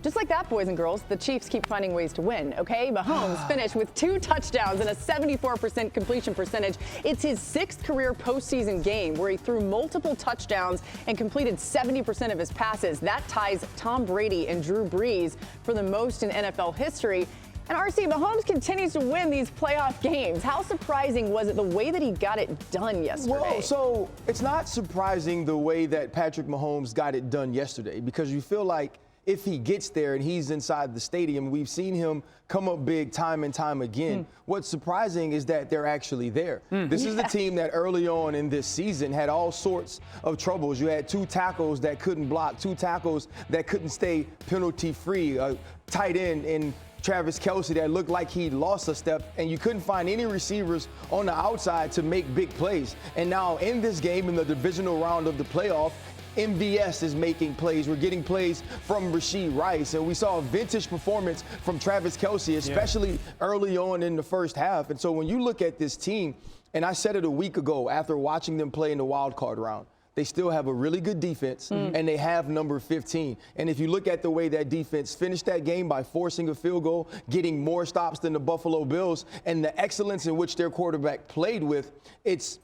Just like that, boys and girls, the Chiefs keep finding ways to win, okay? Mahomes finished with 2 touchdowns and a 74% completion percentage. It's his 6th career postseason game where he threw multiple touchdowns and completed 70% of his passes. That ties Tom Brady and Drew Brees for the most in NFL history. And RC, Mahomes continues to win these playoff games. How surprising was it the way that he got it done yesterday? Well, so it's not surprising the way that Patrick Mahomes got it done yesterday, because you feel like if he gets there and he's inside the stadium, we've seen him come up big time and time again. What's surprising is that they're actually there. This is the team that early on in this season had all sorts of troubles. You had 2 tackles that couldn't block, 2 tackles that couldn't stay penalty-free, a tight end in Travis Kelce that looked like he lost a step, and you couldn't find any receivers on the outside to make big plays. And now in this game, in the divisional round of the playoff, MVS is making plays. We're getting plays from Rashee Rice, and we saw a vintage performance from Travis Kelce, especially early on in the first half. And so when you look at this team, and I said it a week ago after watching them play in the wild card round, they still have a really good defense, and they have number 15. And if you look at the way that defense finished that game by forcing a field goal, getting more stops than the Buffalo Bills, and the excellence in which their quarterback played with, it's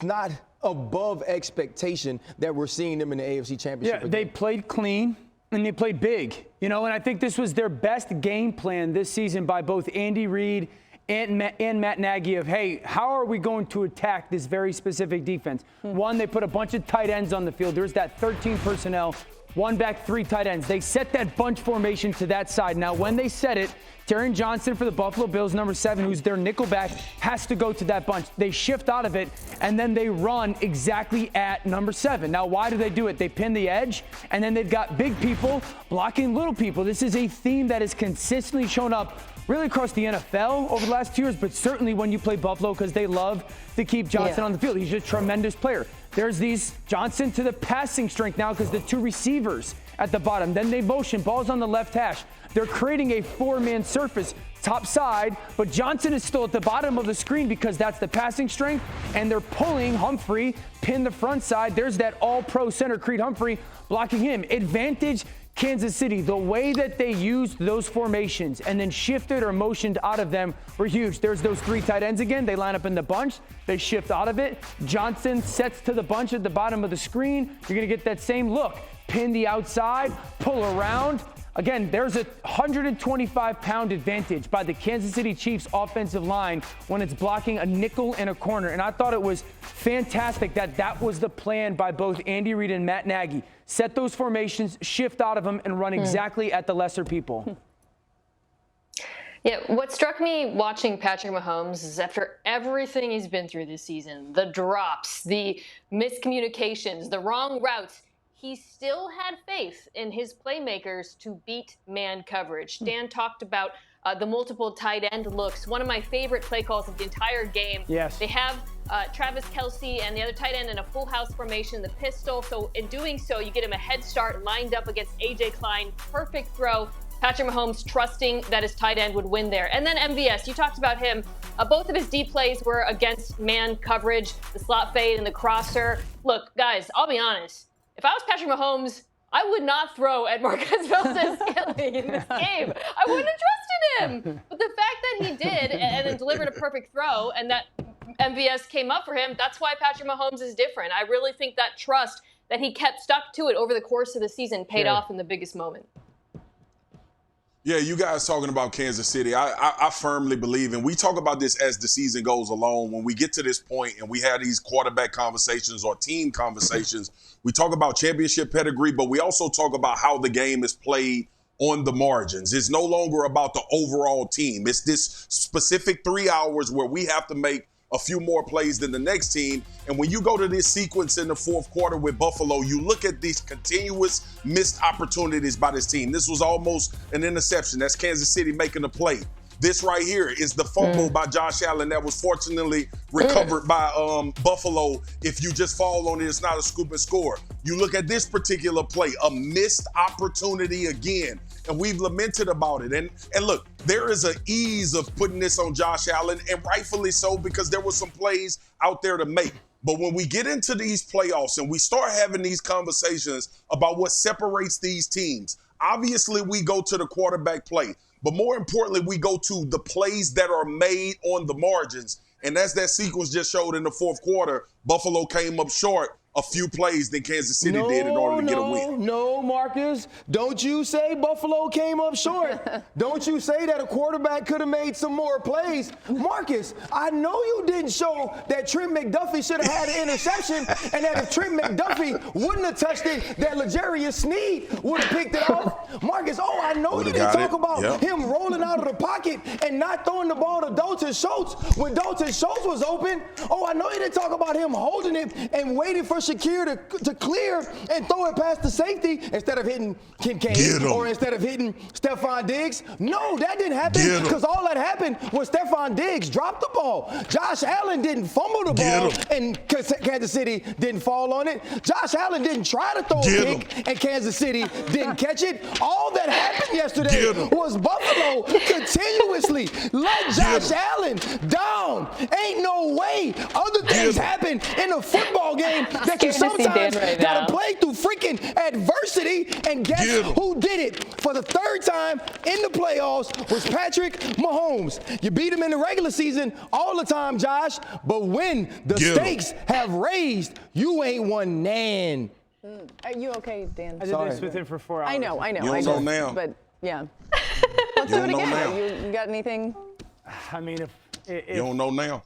not above expectation that we're seeing them in the AFC Championship. Yeah, they played clean and they played big, and I think this was their best game plan this season by both Andy Reid and Matt Nagy of, hey, how are we going to attack this very specific defense? One, they put a bunch of tight ends on the field. There's that 13 personnel, 1 back, 3 tight ends. They set that bunch formation to that side. Now, when they set it, Taron Johnson for the Buffalo Bills, number 7, who's their nickelback, has to go to that bunch. They shift out of it, and then they run exactly at number 7. Now, why do they do it? They pin the edge, and then they've got big people blocking little people. This is a theme that has consistently shown up really across the NFL over the last 2 years, but certainly when you play Buffalo, because they love to keep Johnson on the field. He's just a tremendous player. There's these Johnson to the passing strength now because the 2 receivers at the bottom. Then they motion, balls on the left hash. They're creating a 4-man surface top side, but Johnson is still at the bottom of the screen because that's the passing strength, and they're pulling Humphrey, pin the front side. There's that all-pro center, Creed Humphrey, blocking him. Advantage Kansas City. The way that they used those formations and then shifted or motioned out of them were huge. There's those 3 tight ends again. They line up in the bunch. They shift out of it. Johnson sets to the bunch at the bottom of the screen. You're going to get that same look. Pin the outside, pull around. Again, there's a 125-pound advantage by the Kansas City Chiefs offensive line when it's blocking a nickel and a corner. And I thought it was fantastic that was the plan by both Andy Reid and Matt Nagy. Set those formations, shift out of them, and run exactly at the lesser people. Yeah, what struck me watching Patrick Mahomes is after everything he's been through this season, the drops, the miscommunications, the wrong routes, he still had faith in his playmakers to beat man coverage. Dan talked about the multiple tight end looks. One of my favorite play calls of the entire game. Yes. They have Travis Kelce and the other tight end in a full house formation, the pistol. So in doing so, you get him a head start lined up against A.J. Klein. Perfect throw. Patrick Mahomes trusting that his tight end would win there. And then MVS, you talked about him. Both of his deep plays were against man coverage, the slot fade and the crosser. Look, guys, I'll be honest. If I was Patrick Mahomes, I would not throw at Marquez Valdes-Scantling in this game. I wouldn't have trusted him. But the fact that he did and then delivered a perfect throw and that MVS came up for him, that's why Patrick Mahomes is different. I really think that trust that he kept stuck to it over the course of the season paid off in the biggest moment. Yeah, you guys talking about Kansas City. I firmly believe, and we talk about this as the season goes along, when we get to this point and we have these quarterback conversations or team conversations, we talk about championship pedigree, but we also talk about how the game is played on the margins. It's no longer about the overall team. It's this specific 3 hours where we have to make a few more plays than the next team. And when you go to this sequence in the 4th quarter with Buffalo, you look at these continuous missed opportunities by this team. This was almost an interception. That's Kansas City making a play. This right here is the fumble by Josh Allen that was fortunately recovered by Buffalo. If you just fall on it, it's not a scoop and score. You look at this particular play, a missed opportunity again, and we've lamented about it. And look, there is an ease of putting this on Josh Allen, and rightfully so, because there were some plays out there to make. But when we get into these playoffs and we start having these conversations about what separates these teams, Obviously, we go to the quarterback play. But more importantly, we go to the plays that are made on the margins. And as that sequence just showed in the fourth quarter, Buffalo came up short a few plays than Kansas City did in order to get a win. No, Marcus. Don't you say Buffalo came up short. Don't you say that a quarterback could have made some more plays. Marcus, I know you didn't show that Trent McDuffie should have had an interception and that if Trent McDuffie wouldn't have touched it, that L'Jarius Sneed would have picked it off. Marcus, I know you didn't talk about him rolling out of the pocket and not throwing the ball to Dalton Schultz when Dalton Schultz was open. I know you didn't talk about him holding it and waiting for Shakir to clear and throw it past the safety instead of hitting Kincaid or instead of hitting Stephon Diggs. No, that didn't happen because all that happened was Stephon Diggs dropped the ball. Josh Allen didn't fumble the ball and Kansas City didn't fall on it. Josh Allen didn't try to throw a pick and Kansas City didn't catch it. All that happened yesterday was Buffalo continuously let Josh Allen down. Ain't no way other things happen in a football game that you sometimes gotta play through freaking adversity, and guess who did it for the third time in the playoffs was Patrick Mahomes. You beat him in the regular season all the time, Josh, but when the stakes have raised, you ain't won nan. Are you okay, Dan? I did this with him for 4 hours. I know. You don't know now. But yeah. Let's do it again. You got anything? I mean, if you don't know now.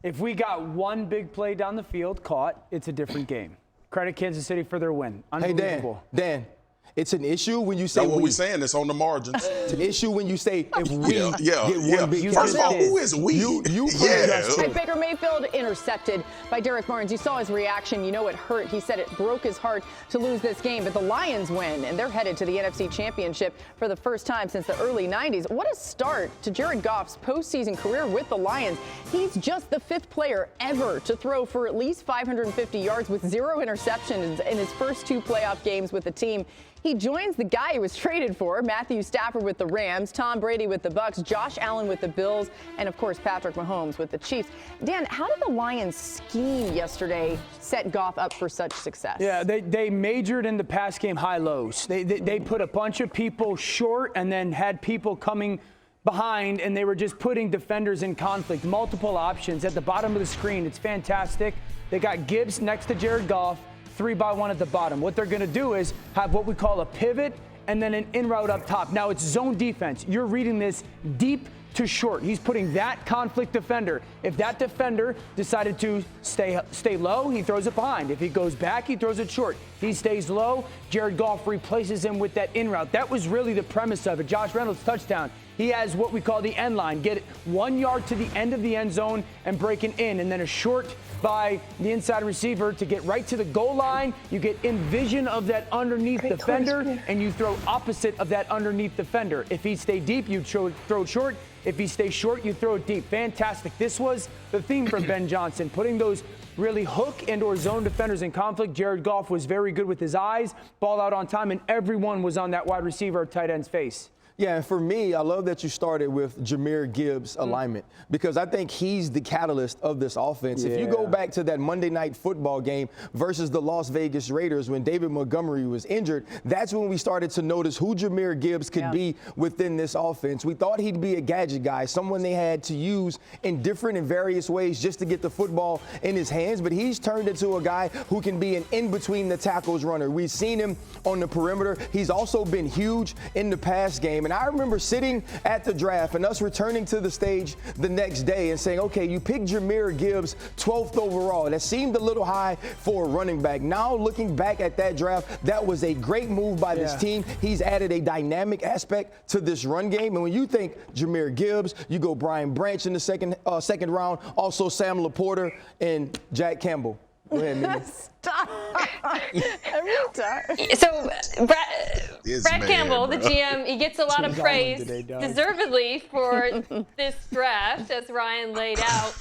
If we got one big play down the field caught, it's a different game. Credit Kansas City for their win. Unbelievable. Hey, Dan, it's an issue when you say that's what we're saying. It's on the margins. It's an issue when you say if we get one big First of all, who is we? And Baker Mayfield intercepted by Derek Barnes. You saw his reaction. You know it hurt. He said it broke his heart to lose this game. But the Lions win, and they're headed to the NFC Championship for the first time since the early 90s. What a start to Jared Goff's postseason career with the Lions. He's just the 5th player ever to throw for at least 550 yards with 0 interceptions in his first 2 playoff games with the team. He joins the guy he was traded for, Matthew Stafford with the Rams, Tom Brady with the Bucs, Josh Allen with the Bills, and of course Patrick Mahomes with the Chiefs. Dan, how did the Lions scheme yesterday set Goff up for such success? Yeah, they majored in the pass game high-lows. They put a bunch of people short and then had people coming behind, and they were just putting defenders in conflict. Multiple options at the bottom of the screen. It's fantastic. They got Gibbs next to Jared Goff. 3-by-1 at the bottom. What they're going to do is have what we call a pivot and then an in route up top. Now it's zone defense. You're reading this deep to short. He's putting that conflict defender. If that defender decided to stay low, he throws it behind. If he goes back, he throws it short. He stays low. Jared Goff replaces him with that in route. That was really the premise of it. Josh Reynolds touchdown. He has what we call the end line. Get it 1 yard to the end of the end zone and break it in, and then a short by the inside receiver to get right to the goal line. You get in vision of that underneath defender, and you throw opposite of that underneath defender. If he stay deep, you throw it short. If he stays short, you throw it deep. Fantastic. This was the theme from Ben Johnson, putting those really hook and or zone defenders in conflict. Jared Goff was very good with his eyes, ball out on time, and everyone was on that wide receiver or tight end's face. Yeah, and for me, I love that you started with Jahmyr Gibbs' alignment because I think he's the catalyst of this offense. If you go back to that Monday Night Football game versus the Las Vegas Raiders when David Montgomery was injured, that's when we started to notice who Jahmyr Gibbs could be within this offense. We thought he'd be a gadget guy, someone they had to use in different and various ways just to get the football in his hands, but he's turned into a guy who can be an in-between-the-tackles runner. We've seen him on the perimeter. He's also been huge in the pass game. And I remember sitting at the draft and us returning to the stage the next day and saying, okay, you picked Jahmyr Gibbs 12th overall. That seemed a little high for a running back. Now looking back at that draft, that was a great move by this team. He's added a dynamic aspect to this run game. And when you think Jahmyr Gibbs, you go Brian Branch in the second round, also Sam Laporta and Jack Campbell. Go ahead, Mina. Stop. Every time. So, Brad Campbell, the GM, he gets a lot of praise, deservedly, for this draft, as Ryan laid out.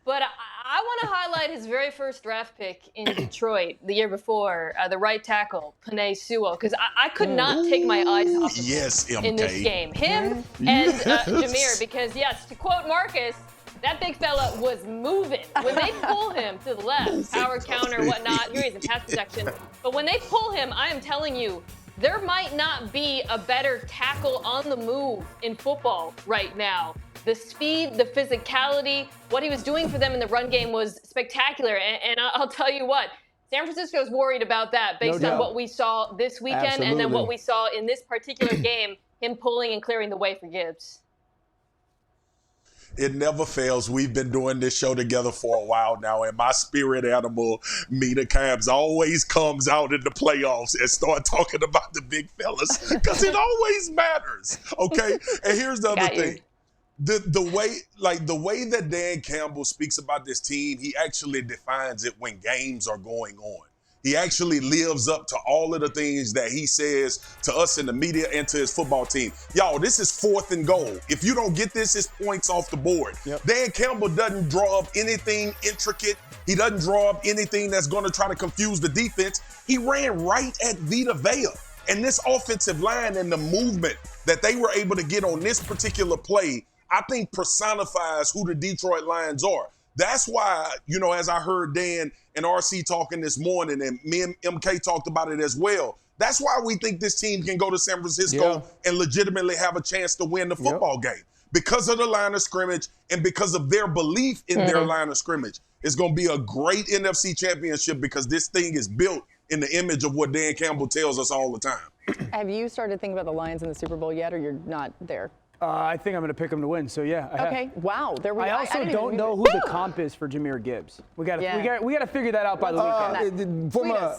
But I want to highlight his very first draft pick in Detroit the year before, the right tackle, Penei Sewell, because I could not take my eyes off of him in this game. Him and Jahmyr, because, yes, to quote Marcus, that big fella was moving. When they pull him to the left, power counter, whatnot, you're using pass protection. But when they pull him, I am telling you, there might not be a better tackle on the move in football right now. The speed, the physicality, what he was doing for them in the run game was spectacular. And I'll tell you what, San Francisco's worried about that based on what we saw this weekend and then what we saw in this particular game, him pulling and clearing the way for Gibbs. It never fails. We've been doing this show together for a while now, and my spirit animal, Mina Kimes, always comes out in the playoffs and start talking about the big fellas because it always matters. Okay? And here's the other thing. The way that Dan Campbell speaks about this team, he actually defines it when games are going on. He actually lives up to all of the things that he says to us in the media and to his football team. Y'all, this is 4th and goal. If you don't get this, it's points off the board. Yep. Dan Campbell doesn't draw up anything intricate. He doesn't draw up anything that's going to try to confuse the defense. He ran right at Vita Vea. And this offensive line and the movement that they were able to get on this particular play, I think personifies who the Detroit Lions are. That's why, as I heard Dan and RC talking this morning, and me and MK talked about it as well, that's why we think this team can go to San Francisco and legitimately have a chance to win the football game. Because of the line of scrimmage and because of their belief in their line of scrimmage. It's going to be a great NFC championship because this thing is built in the image of what Dan Campbell tells us all the time. Have you started thinking about the Lions in the Super Bowl yet, or you're not there? I think I'm going to pick them to win. So yeah. Okay. Wow. There we go. I also don't know who the comp is for Jahmyr Gibbs. We got to figure that out by the weekend. From a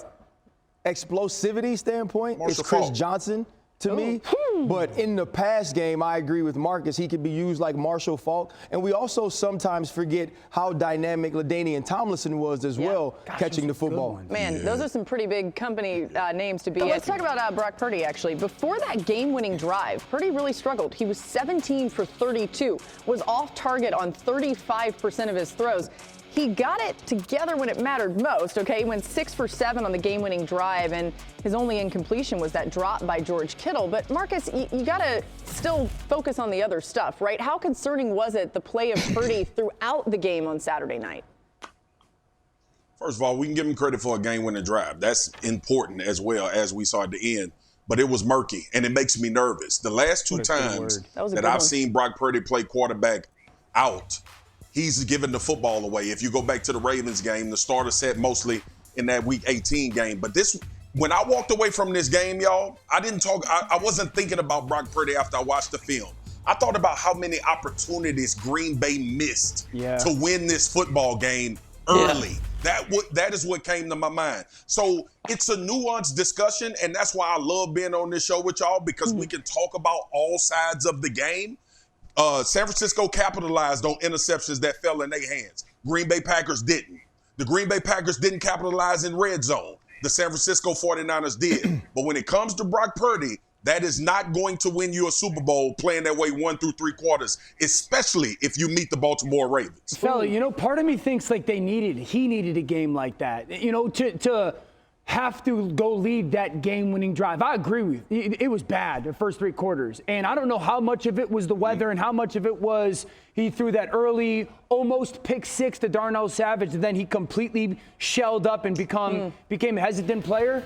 explosivity standpoint, it's Chris Johnson to me. But in the pass game, I agree with Marcus. He could be used like Marshall Faulk. And we also sometimes forget how dynamic LaDainian Tomlinson was as well, catching the football. Man, those are some pretty big company names to be. Let's talk about Brock Purdy, actually. Before that game-winning drive, Purdy really struggled. He was 17 for 32, was off target on 35% of his throws. He got it together when it mattered most, okay? He went 6 for 7 on the game-winning drive, and his only incompletion was that drop by George Kittle. But, Marcus, you got to still focus on the other stuff, right? How concerning was it, the play of Purdy throughout the game on Saturday night? First of all, we can give him credit for a game-winning drive. That's important as well, as we saw at the end. But it was murky, and it makes me nervous. The last 2 times that I've seen Brock Purdy play quarterback out, he's given the football away. If you go back to the Ravens game, the starter set mostly in that Week 18 game. But when I walked away from this game, y'all, I wasn't thinking about Brock Purdy after I watched the film. I thought about how many opportunities Green Bay missed to win this football game early. That is what came to my mind. So it's a nuanced discussion, and that's why I love being on this show with y'all, because we can talk about all sides of the game. San Francisco capitalized on interceptions that fell in their hands. Green Bay Packers didn't. The Green Bay Packers didn't capitalize in red zone. The San Francisco 49ers did. But when it comes to Brock Purdy, that is not going to win you a Super Bowl playing that way 1 through 3 quarters, especially if you meet the Baltimore Ravens. Fella, part of me thinks like he needed a game like that, to have to go lead that game-winning drive. I agree with you. It was bad the first 3 quarters. And I don't know how much of it was the weather and how much of it was he threw that early, almost pick 6 to Darnell Savage, and then he completely shelled up and became a hesitant player.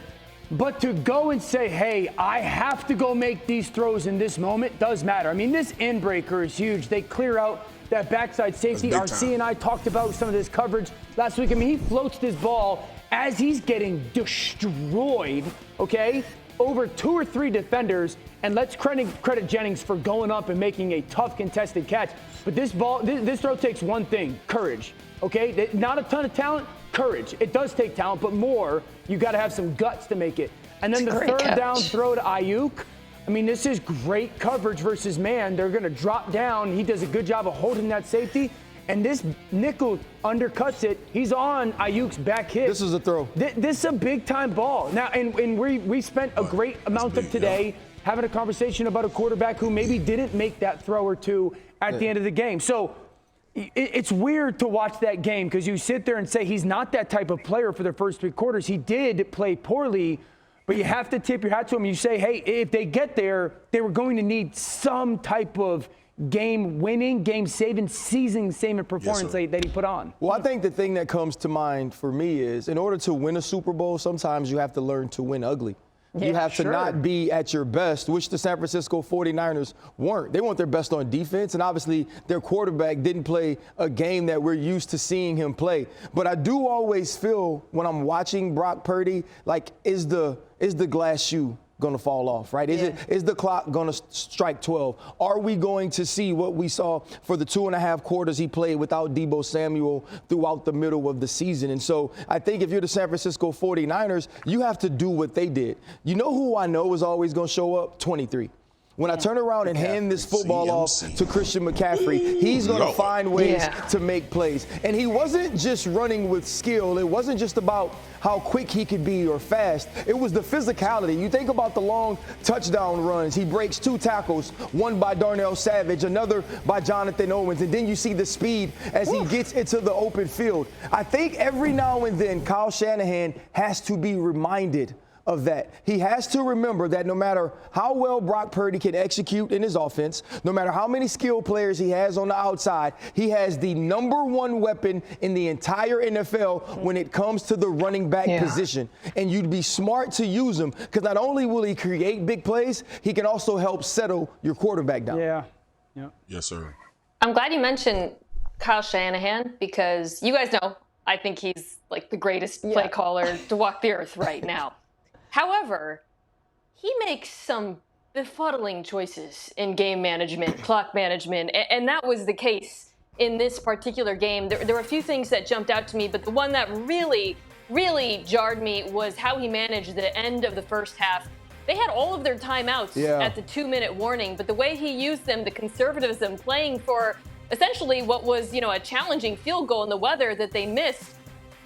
But to go and say, hey, I have to go make these throws in this moment does matter. I mean, this end breaker is huge. They clear out that backside safety. RC and I talked about some of this coverage last week. I mean, he floats this ball as he's getting destroyed, okay, over 2 or 3 defenders, and let's credit Jennings for going up and making a tough contested catch. But this throw takes one thing, courage, okay? Not a ton of talent, courage. It does take talent, but more, you got to have some guts to make it. And then the third down throw to Ayuk, I mean, this is great coverage versus man. They're going to drop down. He does a good job of holding that safety. And this nickel undercuts it. He's on Ayuk's back hip. This is a throw. This is a big-time ball. Now, and we spent a great amount of today having a conversation about a quarterback who maybe didn't make that throw or two at the end of the game. So it's weird to watch that game because you sit there and say he's not that type of player for the first 3 quarters. He did play poorly, but you have to tip your hat to him. You say, hey, if they get there, they were going to need some type of game-winning, game-saving, season-saving performance that he put on. Well, I think the thing that comes to mind for me is in order to win a Super Bowl, sometimes you have to learn to win ugly. You have to not be at your best, which the San Francisco 49ers weren't. They weren't their best on defense, and obviously their quarterback didn't play a game that we're used to seeing him play. But I do always feel when I'm watching Brock Purdy, like, is the glass shoe going to fall off, right? Is the clock going to strike 12? Are we going to see what we saw for the 2.5 quarters he played without Deebo Samuel throughout the middle of the season? And so I think if you're the San Francisco 49ers, you have to do what they did. You know who I know is always going to show up? 23. When I turn around and hand this football off to Christian McCaffrey, he's going to find ways to make plays. And he wasn't just running with skill. It wasn't just about how quick he could be or fast. It was the physicality. You think about the long touchdown runs. He breaks 2 tackles, one by Darnell Savage, another by Jonathan Owens. And then you see the speed as he gets into the open field. I think every now and then Kyle Shanahan has to be reminded of that. He has to remember that no matter how well Brock Purdy can execute in his offense, no matter how many skilled players he has on the outside, he has the #1 weapon in the entire NFL when it comes to the running back position. And you'd be smart to use him because not only will he create big plays, he can also help settle your quarterback down. Yes, sir. I'm glad you mentioned Kyle Shanahan because you guys know I think he's like the greatest play caller to walk the earth right now. However, he makes some befuddling choices in game management, clock management, and that was the case in this particular game. There were a few things that jumped out to me, but the one that really, really jarred me was how he managed the end of the first half. They had all of their timeouts at the 2-minute warning, but the way he used them, the conservatism, playing for essentially what was, a challenging field goal in the weather that they missed,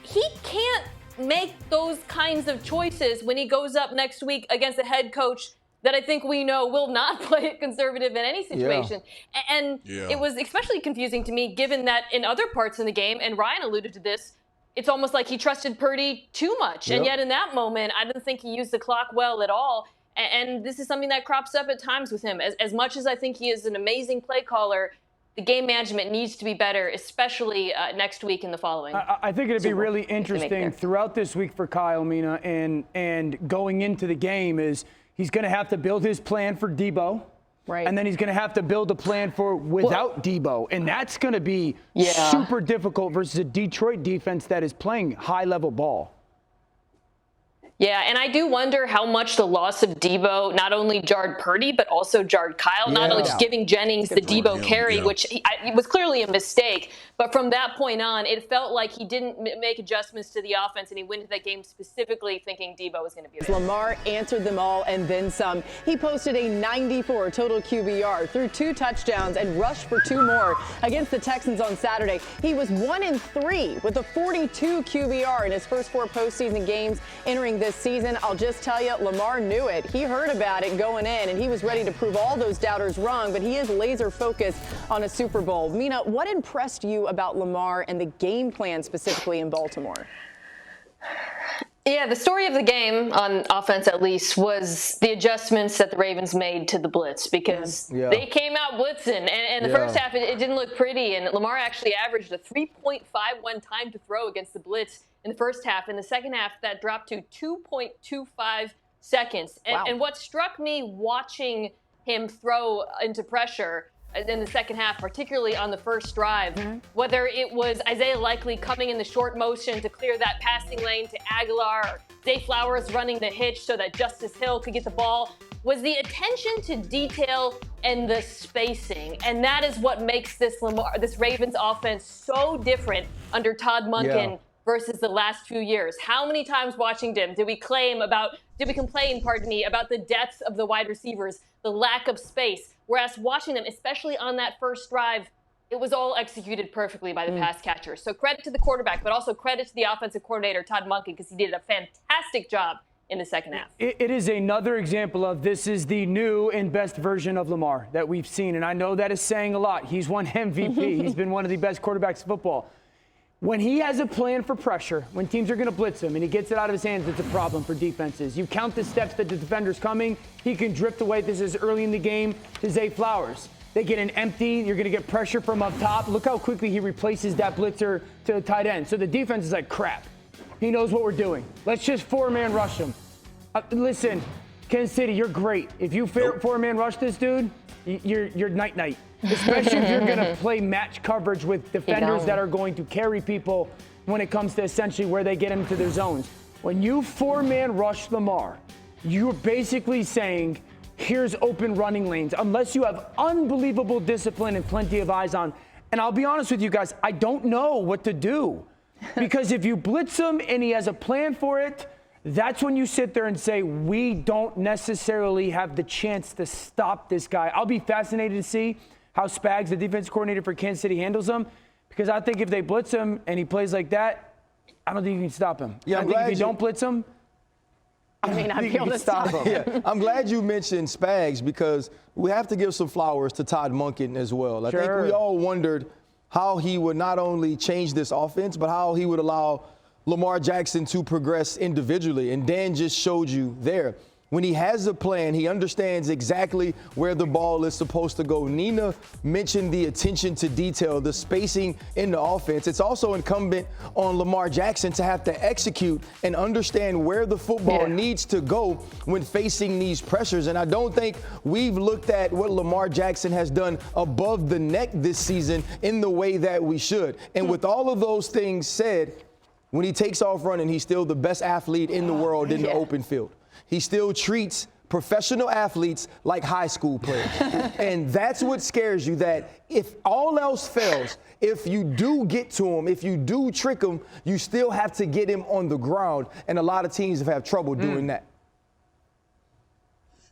he can't make those kinds of choices when he goes up next week against a head coach that I think we know will not play it conservative in any situation. And it was especially confusing to me given that in other parts in the game, and Ryan alluded to this, it's almost like he trusted Purdy too much. And yet in that moment, I didn't think he used the clock well at all. And this is something that crops up at times with him. As much as I think he is an amazing play caller, the game management needs to be better, especially next week and the following. I think it'd be really interesting throughout this week for Kyle, Mina, and going into the game is he's going to have to build his plan for Deebo. Right. And then he's going to have to build a plan for without Deebo. And that's going to be super difficult versus a Detroit defense that is playing high-level ball. Yeah, and I do wonder how much the loss of Deebo not only jarred Purdy, but also jarred Kyle, not only just giving Jennings the Deebo carry, which it was clearly a mistake. But from that point on, it felt like he didn't make adjustments to the offense, and he went into that game specifically thinking Deebo was going to be there. Lamar answered them all and then some. He posted a 94 total QBR, threw 2 touchdowns, and rushed for 2 more against the Texans on Saturday. He was 1-3 with a 42 QBR in his first 4 postseason games entering this season. I'll just tell you, Lamar knew it. He heard about it going in, and he was ready to prove all those doubters wrong, but he is laser focused on a Super Bowl. Mina, what impressed you about Lamar and the game plan specifically in Baltimore? Yeah, the story of the game, on offense at least, was the adjustments that the Ravens made to the blitz because they came out blitzing. And the first half, it didn't look pretty. And Lamar actually averaged a 3.51 time to throw against the blitz in the first half. In the second half, that dropped to 2.25 seconds. And what struck me watching him throw into pressure in the second half, particularly on the first drive, whether it was Isaiah Likely coming in the short motion to clear that passing lane to Aguilar, or Zay Flowers running the hitch so that Justice Hill could get the ball, was the attention to detail and the spacing. And that is what makes this Ravens offense so different under Todd Monken versus the last few years. How many times watching him did we complain, about the depth of the wide receivers, the lack of space? Whereas watching them, especially on that first drive, it was all executed perfectly by the pass catchers. So credit to the quarterback, but also credit to the offensive coordinator, Todd Monken, because he did a fantastic job in the second half. It is another example of this is the new and best version of Lamar that we've seen. And I know that is saying a lot. He's won MVP. He's been one of the best quarterbacks in football. When he has a plan for pressure, when teams are going to blitz him and he gets it out of his hands, it's a problem for defenses. You count the steps that the defender's coming, he can drift away. This is early in the game to Zay Flowers. They get an empty, you're going to get pressure from up top. Look how quickly he replaces that blitzer to the tight end. So the defense is like, crap. He knows what we're doing. Let's just 4-man rush him. Listen, Kansas City, you're great. If you four-man rush this dude, you're night-night. Especially if you're going to play match coverage with defenders that are going to carry people when it comes to essentially where they get into their zones. When you four-man rush Lamar, you're basically saying, here's open running lanes, unless you have unbelievable discipline and plenty of eyes on. And I'll be honest with you guys, I don't know what to do. Because if you blitz him and he has a plan for it, that's when you sit there and say, we don't necessarily have the chance to stop this guy. I'll be fascinated to see how Spags, the defense coordinator for Kansas City, handles him. Because I think if they blitz him and he plays like that, I don't think you can stop him. Yeah, I think if you don't blitz him, I mean, I'd be able to stop him. Yeah, I'm glad you mentioned Spags because we have to give some flowers to Todd Monken as well. I think we all wondered how he would not only change this offense, but how he would allow Lamar Jackson to progress individually. And Dan just showed you there. When he has a plan, he understands exactly where the ball is supposed to go. Nina mentioned the attention to detail, the spacing in the offense. It's also incumbent on Lamar Jackson to have to execute and understand where the football needs to go when facing these pressures. And I don't think we've looked at what Lamar Jackson has done above the neck this season in the way that we should. And with all of those things said, when he takes off running, he's still the best athlete in the world in the open field. He still treats professional athletes like high school players. And that's what scares you, that if all else fails, if you do get to him, if you do trick him, you still have to get him on the ground. And a lot of teams have had trouble doing that.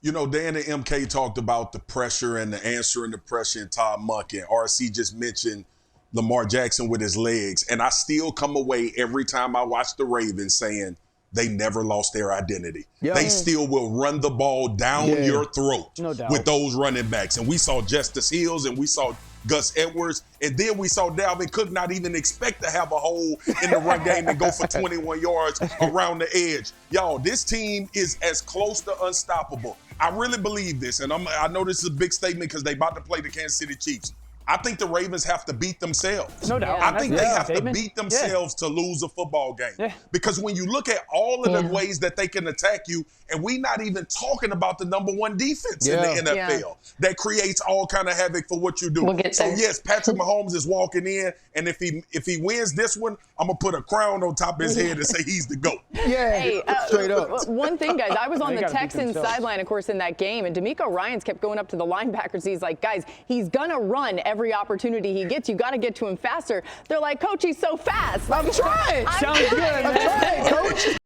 You know, Dan and MK talked about the pressure and the answering the pressure in Todd Monken. RC just mentioned Lamar Jackson with his legs. And I still come away every time I watch the Ravens saying, they never lost their identity. Yep. They still will run the ball down your throat with those running backs. And we saw Justice Hills and we saw Gus Edwards. And then we saw Dalvin Cook not even expect to have a hole in the run game and go for 21 yards around the edge. Y'all, this team is as close to unstoppable. I really believe this. And I know this is a big statement because they about to play the Kansas City Chiefs. I think the Ravens have to beat themselves. No doubt. I think they have to beat themselves to lose a football game. Because when you look at all of the ways that they can attack you, and we not even talking about the number one defense in the NFL that creates all kind of havoc for what you do. We'll get so there. yes, Patrick Mahomes is walking in, and if he wins this one, I'm gonna put a crown on top of his head and say he's the GOAT. Hey, straight up. One thing, guys, I was on the Texans sideline, of course, in that game, and D'Amico Ryans kept going up to the linebackers. He's like, guys, he's gonna run every opportunity he gets. You got to get to him faster. They're like, Coach, he's so fast. I'm trying. Sounds good, man. I'm trying, Coach.